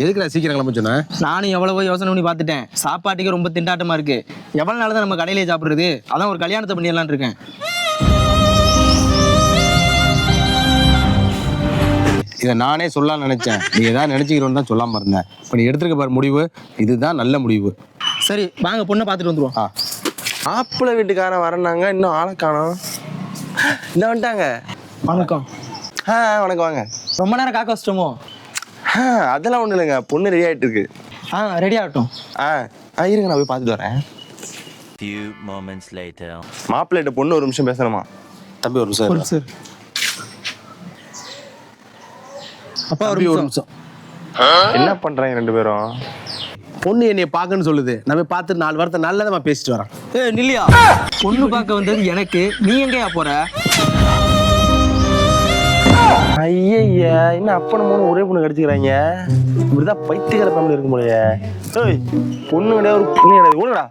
எதுக்குடா சீக்கிரம் கிளம்ப சொன்னேன்? நானும் எவ்வளவோ யோசனை பண்ணி பார்த்துட்டேன். சாப்பாட்டுக்கு ரொம்ப திண்டாட்டமா இருக்கு. எவ்வளவு நாள் தான் நம்ம கடையிலே சாப்பிடுறது? அதான் ஒரு கல்யாணத்தை பண்ணிடலான்னு இருக்கேன். இதை நானே சொல்லலாம்னு நினைச்சேன். நீ ஏதாவது நினைச்சுக்கிறோன்னு தான் சொல்லாம இருந்தேன். இப்போ நீ எடுத்துருக்க பாரு முடிவு, இதுதான் நல்ல முடிவு. சரி வாங்க பொண்ணை பார்த்துட்டு வந்துருவோம். மாப்பிள்ளை வீட்டுக்காரன் வரனாங்க, இன்னும் ஆளை காணோம். இந்த வந்துட்டாங்க. வணக்கம். வணக்கம் வாங்க. ரொம்ப நேரம் காக்க வச்சிட்டோமோ? அதெல்லாம் ஒன்றும் இல்லைங்க, பொண்ணு ரெடி ஆகிட்டு இருக்கு. ரெடி ஆகட்டும். இருங்க நான் போய் பார்த்துட்டு வரேன். Few moments later. மாப்பிள்ளைகிட்ட பொண்ணு ஒரு நிமிஷம் பேசணுமா? தம்பி ஒரு நிமிஷம். சார் அப்பா ஒரு நிமிஷம். என்ன பண்றாங்க ரெண்டு பேரும்? பொண்ணு என்னைய பார்க்கன்னு சொல்லுது. நம்ம பார்த்து 4 வாரத்தை நல்லதமா பேசிட்டு வரோம். நில்லியா, பொண்ணு பார்க்க வந்தது எனக்கு, நீ எங்கேயா போற? ஐயா என்ன அப்பன மூணு ஒரே பொண்ணு கிடைச்சிக்கிறாங்க. இப்படிதான் பைத்தியக்கார ஃபேமிலி இருக்கும் போலயே. பொண்ணு கிடையாது, ஒரு பொண்ணு கிடையாது. ஒண்ணுடா